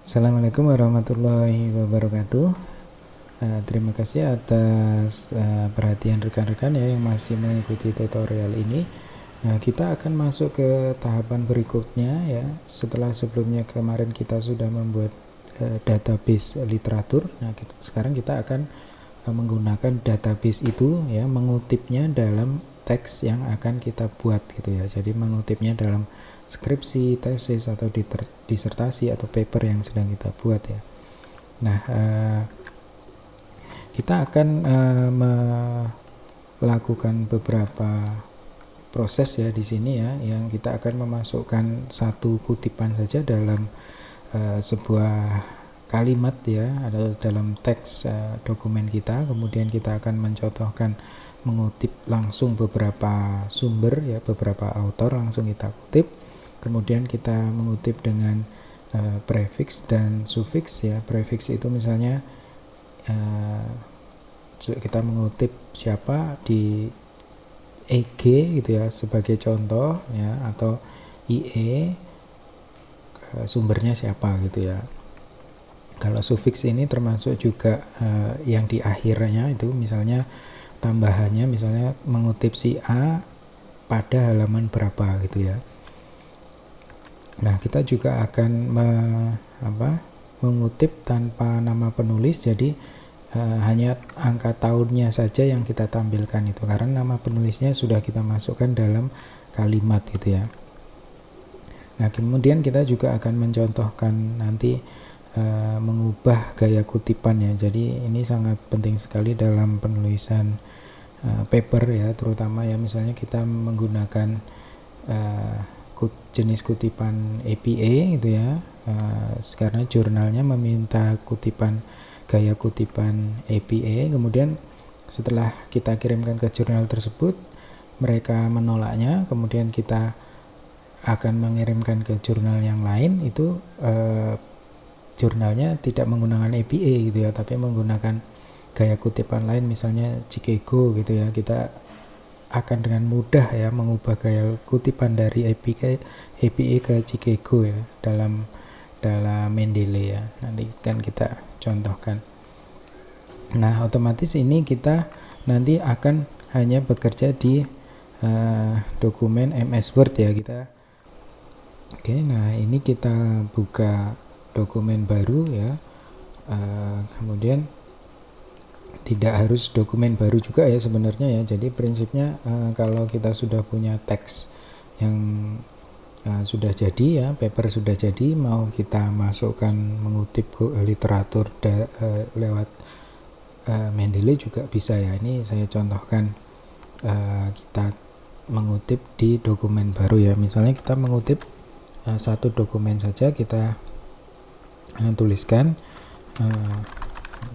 Assalamualaikum warahmatullahi wabarakatuh. Terima kasih atas perhatian rekan-rekan ya yang masih mengikuti tutorial ini. Nah, kita akan masuk ke tahapan berikutnya ya. Setelah sebelumnya kemarin kita sudah membuat database literatur. Nah, sekarang kita akan menggunakan database itu ya, mengutipnya dalam teks yang akan kita buat gitu ya. Jadi mengutipnya dalam skripsi, tesis atau disertasi atau paper yang sedang kita buat ya. Nah, kita akan melakukan beberapa proses ya di sini ya, yang kita akan memasukkan satu kutipan saja dalam sebuah kalimat ya, atau dalam teks dokumen kita. Kemudian kita akan mencontohkan mengutip langsung beberapa sumber ya, beberapa author langsung kita kutip. Kemudian kita mengutip dengan prefix dan suffix ya. Prefix itu misalnya kita mengutip siapa di EG gitu ya sebagai contoh ya, atau IE sumbernya siapa gitu ya. Kalau suffix ini termasuk juga yang di akhirnya itu, misalnya tambahannya misalnya mengutip si A pada halaman berapa gitu ya. Nah, kita juga akan mengutip tanpa nama penulis, jadi hanya angka tahunnya saja yang kita tampilkan itu, karena nama penulisnya sudah kita masukkan dalam kalimat gitu ya. Nah, kemudian kita juga akan mencontohkan nanti mengubah gaya kutipan ya. Jadi ini sangat penting sekali dalam penulisan paper ya, terutama ya misalnya kita menggunakan jenis kutipan APA gitu ya, karena jurnalnya meminta kutipan gaya kutipan APA. Kemudian setelah kita kirimkan ke jurnal tersebut, mereka menolaknya, kemudian kita akan mengirimkan ke jurnal yang lain, itu jurnalnya tidak menggunakan APA gitu ya, tapi menggunakan gaya kutipan lain, misalnya Chicago gitu ya. Kita akan dengan mudah ya mengubah gaya kutipan dari APA ke Chicago ya dalam Mendeley ya. Nanti kan kita contohkan. Nah, otomatis ini kita nanti akan hanya bekerja di dokumen MS Word ya kita. Oke, nah ini kita buka dokumen baru ya. Kemudian tidak harus dokumen baru juga ya sebenarnya ya. Jadi prinsipnya kalau kita sudah punya teks yang sudah jadi ya, paper sudah jadi, mau kita masukkan mengutip literatur lewat Mendeley juga bisa ya. Ini saya contohkan kita mengutip di dokumen baru ya. Misalnya kita mengutip satu dokumen saja, kita tuliskan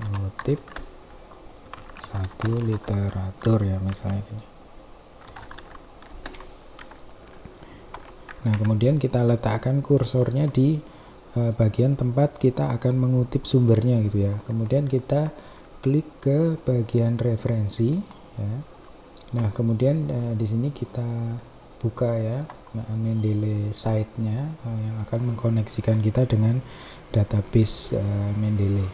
mengutip satu literatur ya misalnya gini. Nah, kemudian kita letakkan kursornya di bagian tempat kita akan mengutip sumbernya gitu ya. Kemudian kita klik ke bagian referensi ya. Nah, kemudian di sini kita buka ya Mendeley site-nya yang akan mengkoneksikan kita dengan database Mendeley.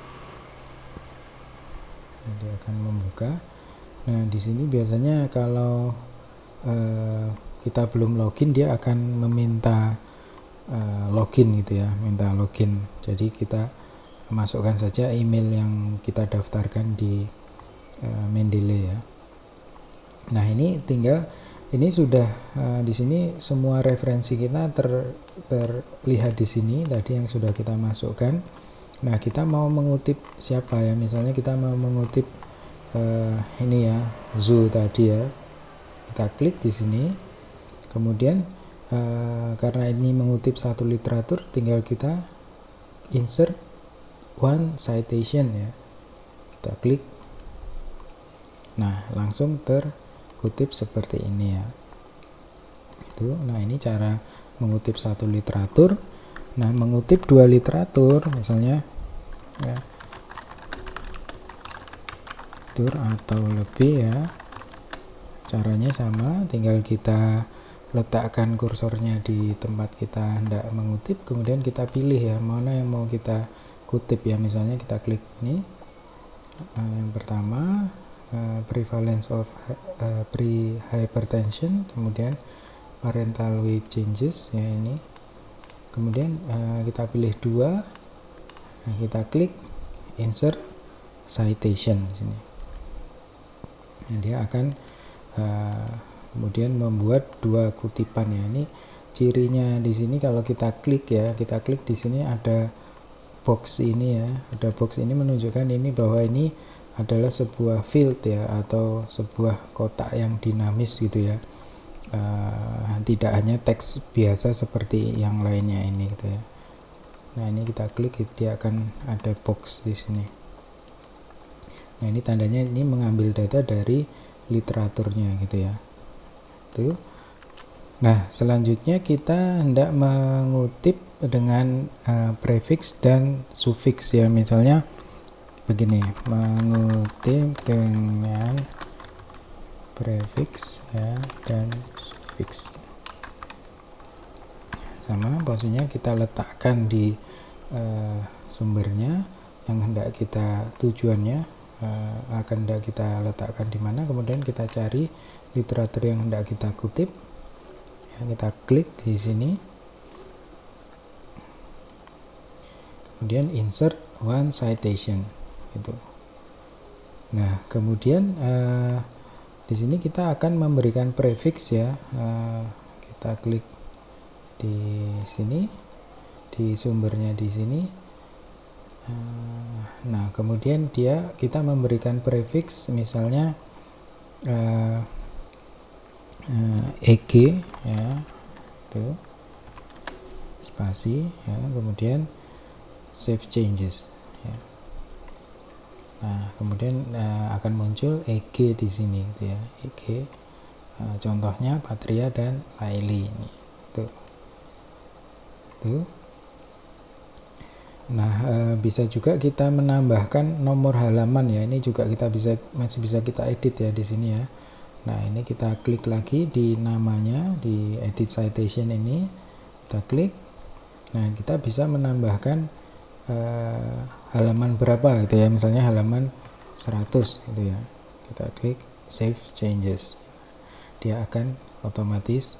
Dia akan membuka. Nah, di sini biasanya kalau kita belum login, dia akan meminta login gitu ya, minta login. Jadi kita masukkan saja email yang kita daftarkan di Mendeley ya. Nah, ini tinggal ini sudah di sini semua referensi kita terlihat di sini tadi yang sudah kita masukkan. Nah, kita mau mengutip siapa ya? Misalnya kita mau mengutip ini ya, Zoo tadi ya. Kita klik di sini. Kemudian karena ini mengutip satu literatur, tinggal kita insert one citation ya. Kita klik. Nah, langsung terkutip seperti ini ya. Itu. Nah, ini cara mengutip satu literatur. Nah, mengutip dua literatur misalnya ya, atau lebih ya, caranya sama, tinggal kita letakkan kursornya di tempat kita hendak mengutip, kemudian kita pilih ya mana yang mau kita kutip ya. Misalnya kita klik ini, yang pertama prevalence of pre-hypertension, kemudian parental weight changes ya ini, kemudian kita pilih 2, nah, kita klik insert citation di sini. Nah, dia akan kemudian membuat 2 kutipan ya. Ini cirinya di sini kalau kita klik ya, kita klik di sini ada box ini ya, ada box ini menunjukkan ini bahwa ini adalah sebuah field ya, atau sebuah kotak yang dinamis gitu ya. Tidak hanya teks biasa seperti yang lainnya ini gitu ya. Nah, ini kita klik, dia akan ada box di sini. Nah, ini tandanya ini mengambil data dari literaturnya gitu ya. Tuh. Nah, selanjutnya kita hendak mengutip dengan prefix dan sufiks ya. Misalnya begini, mengutip dengan prefix ya dan sufiks. Sama posisinya kita letakkan di sumbernya yang hendak kita tujuannya akan hendak kita letakkan di mana, kemudian kita cari literatur yang hendak kita kutip ya, kita klik di sini, kemudian insert one citation itu. Nah, kemudian di sini kita akan memberikan prefix ya, kita klik di sini, di sumbernya di sini. Nah, kemudian kita memberikan prefix misalnya EG ya, itu spasi ya, kemudian save changes ya. Nah, kemudian akan muncul EG di sini gitu ya, EG contohnya Patria dan Laili ini tuh. Nah, bisa juga kita menambahkan nomor halaman ya, ini juga kita masih bisa kita edit ya di sini ya. Nah, ini kita klik lagi di namanya, di edit citation ini, kita klik. Nah, kita bisa menambahkan halaman berapa gitu ya, misalnya halaman 100 gitu ya. Kita klik save changes, dia akan otomatis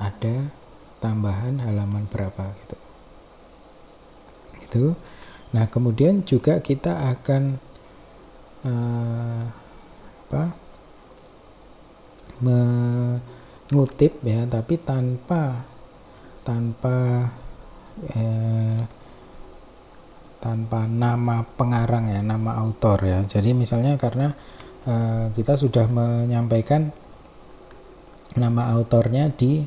ada tambahan halaman berapa gitu. Nah, kemudian juga kita akan mengutip ya, tapi tanpa nama pengarang ya, nama autor ya. Jadi misalnya karena kita sudah menyampaikan nama autornya di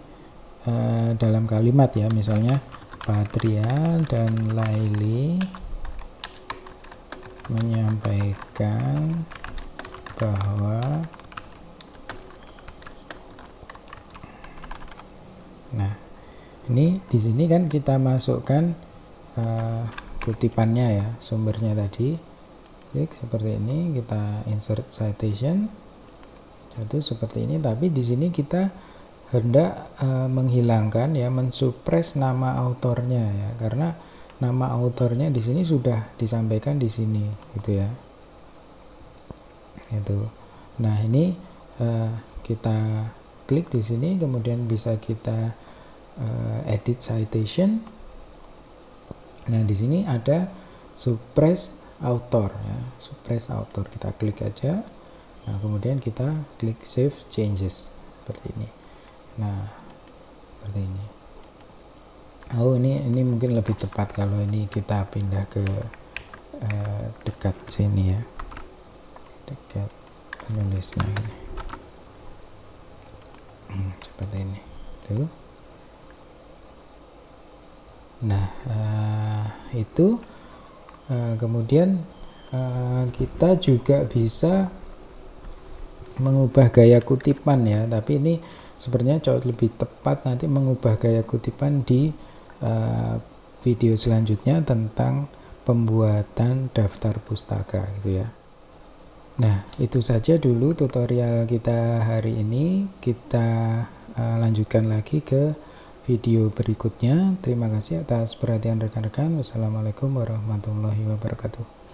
dalam kalimat ya, misalnya Patria dan Laili menyampaikan bahwa nah, ini di sini kan kita masukkan kutipannya ya, sumbernya tadi. Klik seperti ini, kita insert citation. Itu seperti ini, tapi di sini kita hendak menghilangkan ya, mensupres nama autornya ya, karena nama autornya di sini sudah disampaikan di sini gitu ya. Itu. Nah, ini kita klik di sini, kemudian bisa kita edit citation. Nah, di sini ada suppress author ya, suppress author, kita klik aja. Nah, kemudian kita klik save changes seperti ini. Nah, seperti ini. Oh, ini mungkin lebih tepat kalau ini kita pindah ke dekat sini ya, dekat penulisnya ini. Seperti ini tuh. Nah, itu kemudian kita juga bisa mengubah gaya kutipan ya, tapi ini sebenarnya jauh lebih tepat nanti mengubah gaya kutipan di video selanjutnya tentang pembuatan daftar pustaka gitu ya. Nah, itu saja dulu tutorial kita hari ini. Kita lanjutkan lagi ke video berikutnya. Terima kasih atas perhatian rekan-rekan. Wassalamualaikum warahmatullahi wabarakatuh.